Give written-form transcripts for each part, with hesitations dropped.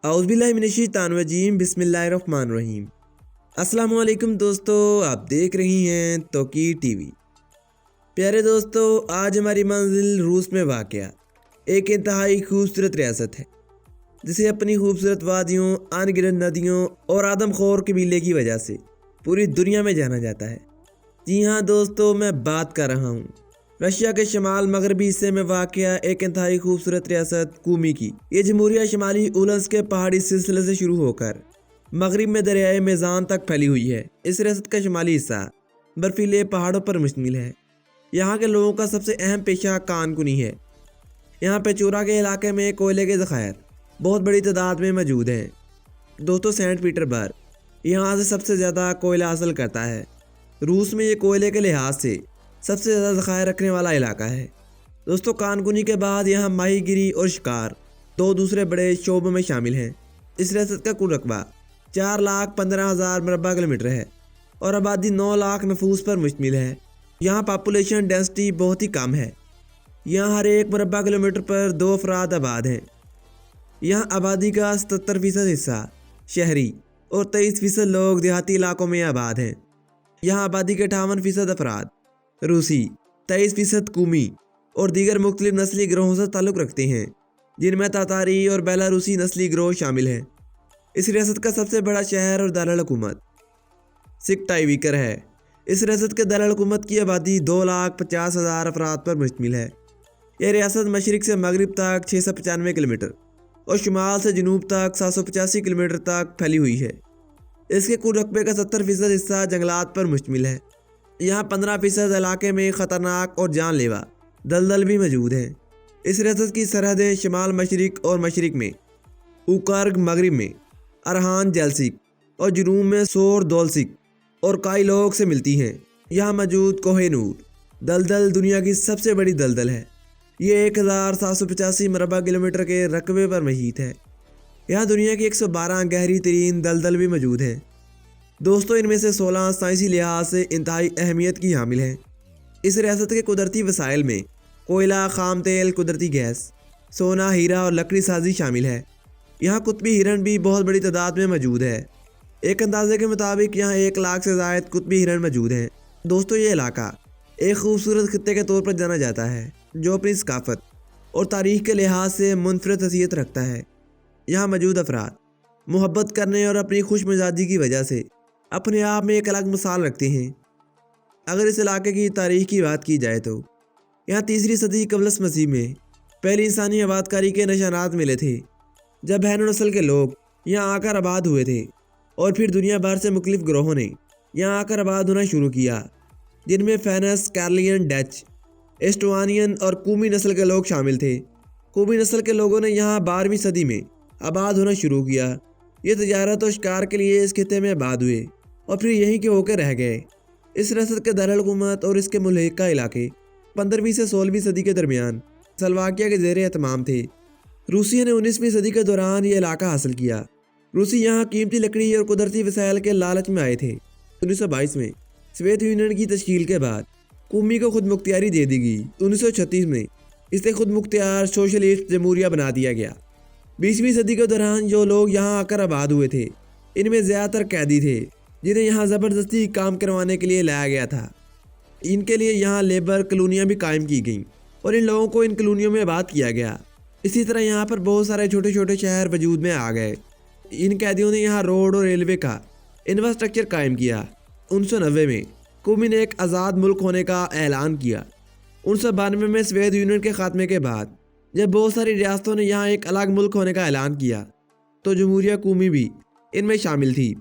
औज़ुबिल्लाहिमिनश्शैतानिर्रजीम बिस्मिल्लाहिर्रहमानिर्रहीम। अस्सलाम वालेकुम दोस्तों, आप देख रही हैं तौकीर टीवी। प्यारे दोस्तों, आज हमारी मंजिल रूस में वाक़या एक इंतहाई खूबसूरत रियासत है जिसे अपनी खूबसूरत वादियों, अनगिनत नदियों और आदमखोर कबीले की वजह से पूरी दुनिया में जाना जाता है। जी हाँ दोस्तों, मैं बात कर रहा हूँ रशिया के शमाल मगरबी हिस्से में वाक़या एक इंतहाई खूबसूरत रियासत कूमी की। ये जमहूरिया शिमाली उलस के पहाड़ी सिलसिले से शुरू होकर मगरिब में दरियाए मेज़ान तक फैली हुई है। इस रियासत का शिमाली हिस्सा बर्फीले पहाड़ों पर मुश्तमिल है। यहाँ के लोगों का सबसे अहम पेशा कानकुनी है। यहाँ पे चूरा के इलाके में कोयले के ज़खायर बहुत बड़ी तादाद में मौजूद हैं। दोस्तों, सेंट पीटर्सबर्ग यहाँ से सबसे ज़्यादा कोयला हासिल करता है। रूस में ये कोयले के लिहाज से सबसे ज़्यादा ज़खायर रखने वाला इलाका है। दोस्तों, कानकुनी के बाद यहाँ माहीगिरी और शिकार दो दूसरे बड़े शोबों में शामिल हैं। इस रियासत का कुल रकबा 4,15,000 मरबा किलोमीटर है और आबादी 9 लाख नफूस पर मुश्तमिल है। यहाँ पॉपुलेशन डेंसिटी बहुत ही कम है। यहाँ हर एक मरबा किलोमीटर पर 2 अफराद आबाद हैं। यहाँ आबादी का 77% हिस्सा शहरी और 23% लोग देहाती इलाकों में आबाद हैं। यहाँ आबादी के 58% अफराद रूसी, 23% कूमी और दीगर मुख्तलिफ नस्ली गिरोहों से ताल्लुक़ रखते हैं, जिनमें तातारी और बेलारूसी नस्ली गिरोह शामिल हैं। इस रियासत का सबसे बड़ा शहर और दारुल हुकूमत सिकटाईविकर है। इस रियासत के दारुल हुकूमत की आबादी 2,50,000 अफराद पर मुश्तमिल है। यह रियासत मशरिक़ से मगरिब तक 695 किलोमीटर और शुमाल से जनूब तक 785 किलोमीटर तक फैली हुई है। इसके कुल रकबे का 70% हिस्सा जंगलात पर मुश्तमिल है। यहाँ 15% इलाके में ख़तरनाक और जानलेवा दलदल भी मौजूद हैं। इस रियासत की सरहदें शिमाल मशरिक़ और मशरिक़ में उकर्ग, मगरिब में अरहान जलसिक और जुनूब में सोर दोलसिक और काइलोक से मिलती हैं। यहाँ मौजूद कोह-ए-नूर दलदल दुनिया की सबसे बड़ी दलदल है। ये 1,785 मरबा किलोमीटर के रकबे पर मुहित है। यहाँ दुनिया की 112 गहरी तरीन दलदल भी मौजूद हैं। दोस्तों, इनमें से 16 साइंसी लिहाज से इंतहाई अहमियत की हामिल हैं। इस रियासत के कुदरती वसाइल में कोयला, खाम तेल, कुदरती गैस, सोना, हीरा और लकड़ी साजी शामिल है। यहाँ कुतबी हिरन भी बहुत बड़ी तादाद में मौजूद है। एक अंदाजे के मुताबिक यहाँ 1 लाख से ज़ायद कुतबी हिरन मौजूद हैं। दोस्तों, ये इलाका एक खूबसूरत खित्ते के तौर पर जाना जाता है जो अपनी सकाफत और तारीख़ के लिहाज से मुनफरद हैसियत रखता है। यहाँ मौजूद अफराद मोहब्बत करने और अपनी खुश मिजाजी की वजह से अपने आप में एक अलग मिसाल रखते हैं। अगर इस इलाके की तारीख़ की बात की जाए तो यहाँ 3री सदी क़ब्ल मसीह में पहली इंसानी आबादकारी के निशानात मिले थे, जब बहनों नस्ल के लोग यहाँ आकर आबाद हुए थे और फिर दुनिया भर से मुख्तलिफ ग्रोहों ने यहाँ आकर आबाद होना शुरू किया, जिनमें फेनस, कार्लियन, डच, एस्टोनियन और कूमी नस्ल के लोग शामिल थे। कूमी नस्ल के लोगों ने यहाँ 12वीं सदी में आबाद होना शुरू किया। ये तजारत और शिकार के लिए इस खित्ते में आबाद हुए और फिर यहीं के होकर रह गए। इस रियासत के दारुल हुकूमत और इसके मुल्हिका इलाके 15वीं से 16वीं सदी के दरमियान स्लोवाकिया के ज़ेर एहतमाम थे। रूसियों ने 19वीं सदी के दौरान ये इलाका हासिल किया। रूसी यहाँ कीमती लकड़ी और कुदरती वसाइल के लालच में आए थे। 1922 में सोवियत यूनियन की तश्कील के बाद कूमी को खुद मुख्तियारी दे दी गई। 1936 में इसे खुद मुख्तियार सोशलिस्ट जमहूरिया बना दिया गया। 20वीं सदी के दौरान जो लोग यहाँ आकर आबाद हुए थे, इनमें ज़्यादातर कैदी थे जिन्हें यहाँ ज़बरदस्ती काम करवाने के लिए लाया गया था। इनके लिए यहाँ लेबर कॉलोनियाँ भी कायम की गईं और इन लोगों को इन कॉलोनियों में आबाद किया गया। इसी तरह यहाँ पर बहुत सारे छोटे छोटे शहर वजूद में आ गए। इन कैदियों ने यहाँ रोड और रेलवे का इंफ्रास्ट्रक्चर कायम किया। 1990 में कूमी ने एक आज़ाद मुल्क होने का ऐलान किया। 1992 में सोवियत यूनियन के ख़ात्मे के बाद जब बहुत सारी रियासतों ने यहाँ एक अलग मुल्क होने का ऐलान किया, तो जमहूरिया कूमी भी इनमें शामिल थी।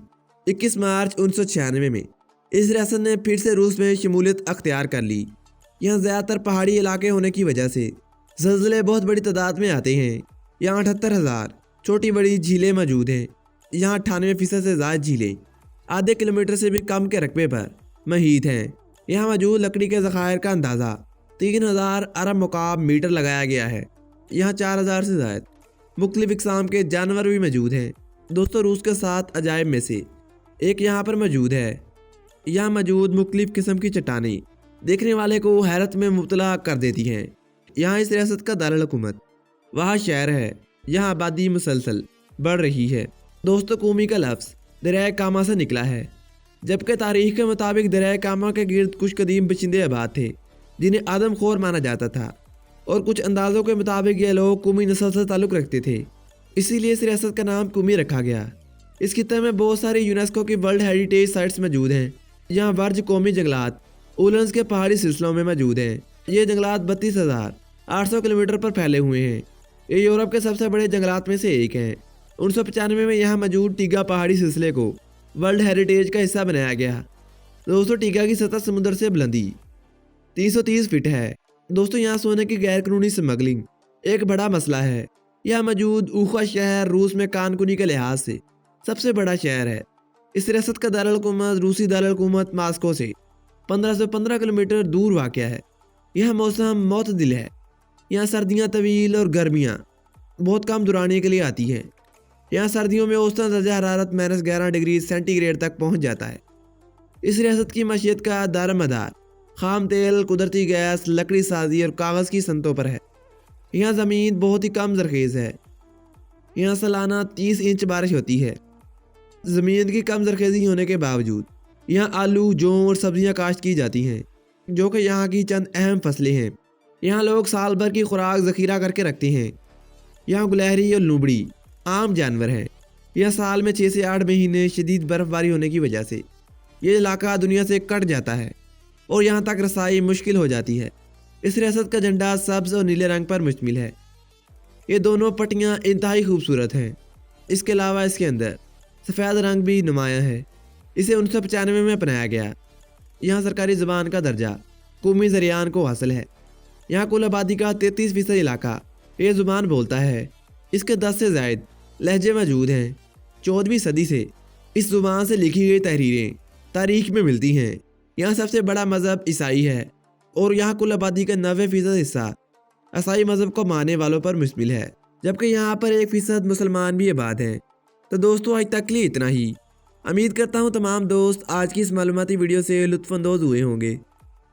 21 मार्च 1996 में इस रियासत ने फिर से रूस में शमूलियत अख्तियार कर ली। यहाँ ज़्यादातर पहाड़ी इलाके होने की वजह से ज़लज़ले बहुत बड़ी तादाद में आते हैं। यहाँ 78,000 छोटी बड़ी झीलें मौजूद हैं। यहाँ 98% से ज़्यादा झीलें आधे किलोमीटर से भी कम के रकबे पर मुहित हैं। यहाँ मौजूद लकड़ी के ज़खायर का अंदाज़ा 3,000 अरब मुकाब मीटर लगाया गया है। यहाँ 4,000 से ज़ायद मुख्तलिफ इक़साम के जानवर भी मौजूद हैं। दोस्तों, रूस के 7 अजायब में से एक यहाँ पर मौजूद है। यहाँ मौजूद मुख्तलिफ किस्म की चट्टानें देखने वाले को हैरत में मुब्तला कर देती हैं। यहाँ इस रियासत का दारुल हुकूमत वहाँ शहर है। यहाँ आबादी मुसलसल बढ़ रही है। दोस्तों, कौमी का लफ्ज़ दरिया कामा से निकला है, जबकि तारीख के मुताबिक दरिया कामा के गिर्द कुछ कदीम बशिंदे आबाद थे जिन्हें आदमखोर माना जाता था, और कुछ अंदाज़ों के मुताबिक ये लोग कौमी नस्ल से ताल्लुक़ रखते थे, इसीलिए इस रियासत का नाम कौमी रखा गया। इस खित्ते में बहुत सारी यूनेस्को की वर्ल्ड हेरिटेज साइट्स मौजूद हैं। यहाँ वर्ज कौमी जंगलात उलन्स के पहाड़ी सिलसिलों में मौजूद हैं। ये जंगलात 32,800 किलोमीटर पर फैले हुए हैं। ये यूरोप के सबसे बड़े जंगलात में से एक हैं। 1995 में यहाँ मौजूद टीगा पहाड़ी सिलसिले को वर्ल्ड हेरिटेज का हिस्सा बनाया गया। दोस्तों, टीगा की सतह समुद्र से बुलंदी 330 फीट है। दोस्तों, यहाँ सोने की गैर कानूनी स्मगलिंग एक बड़ा मसला है। यहाँ मौजूद ऊखा शहर रूस में कानकुनी के लिहाज से सबसे बड़ा शहर है। इस रियासत का दारुल-हुकूमत रूसी दारुल-हुकूमत मास्को से 1515 किलोमीटर दूर वाक़या है। यह मौसम मोतदिल है। यहाँ सर्दियाँ तवील और गर्मियाँ बहुत कम दुराने के लिए आती हैं। यहाँ सर्दियों में औसतन दर्जा हरारत -11 डिग्री सेंटीग्रेड तक पहुँच जाता है। इस रियासत की मईशत का दारमदार खाम तेल, कुदरती गैस, लकड़ी साजी और कागज़ की सनतों पर है। यहाँ ज़मीन बहुत ही कम ज़रख़ेज़ है। यहाँ सालाना 30 इंच बारिश होती है। ज़मीन की कम ज़रख़ेज़ी होने के बावजूद यहाँ आलू, जौ और सब्जियाँ काश्त की जाती हैं, जो कि यहाँ की चंद अहम फसलें हैं। यहाँ लोग साल भर की खुराक ज़ख़ीरा करके रखते हैं। यहाँ गुलहरी और लूबड़ी आम जानवर हैं। यह साल में 6 से 8 महीने शदीद बर्फ़बारी होने की वजह से ये इलाका दुनिया से कट जाता है और यहाँ तक रसाई मुश्किल हो जाती है। इस रियासत का झंडा सब्ज़ और नीले रंग पर मुश्तमिल है। ये दोनों पट्टियाँ इंतहाई खूबसूरत हैं। इसके अलावा इसके अंदर सफ़ेद रंग भी नुमायाँ है। इसे 1995 में अपनाया गया। यहाँ सरकारी ज़बान का दर्जा कौमी ज़रियान को हासिल है। यहाँ कुल आबादी का 33% इलाका ये ज़ुबान बोलता है। इसके 10 से ज़ायद लहजे मौजूद हैं। 14वीं सदी से इस ज़ुबान से लिखी गई तहरीरें तारीख़ में मिलती हैं। यहाँ सबसे बड़ा मज़हब ईसाई है और यहाँ कुल आबादी का 90% हिस्सा ईसाई मज़हब को मानने वालों पर मुश्तमिल है, जबकि यहाँ पर 1% मुसलमान भी आबाद हैं। तो दोस्तों, आज तक के लिए इतना ही। उम्मीद करता हूँ तमाम दोस्त आज की इस मालूमाती वीडियो से लुत्फ़अंदोज़ हुए होंगे।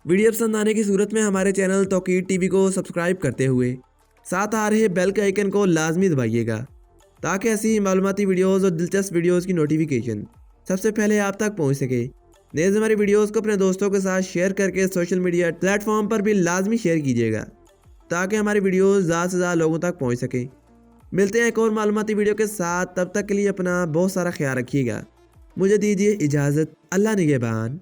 वीडियो पसंद आने की सूरत में हमारे चैनल तौकीर टीवी को सब्सक्राइब करते हुए साथ आ रहे बेल के आइकन को लाजमी दबाइएगा, ताकि ऐसी मालूमाती वीडियोज़ और दिलचस्प वीडियोज़ की नोटिफिकेशन सबसे पहले आप तक पहुँच सके। नेज़ हमारी वीडियोज़ को अपने दोस्तों के साथ शेयर करके सोशल मीडिया प्लेटफॉर्म पर भी लाजमी शेयर कीजिएगा, ताकि हमारी वीडियोज़ ज़्यादा से ज़्यादा लोगों तक पहुँच सकें। मिलते हैं एक और मालूमाती वीडियो के साथ। तब तक के लिए अपना बहुत सारा ख्याल रखिएगा। मुझे दीजिए इजाज़त। अल्लाह निगहबान।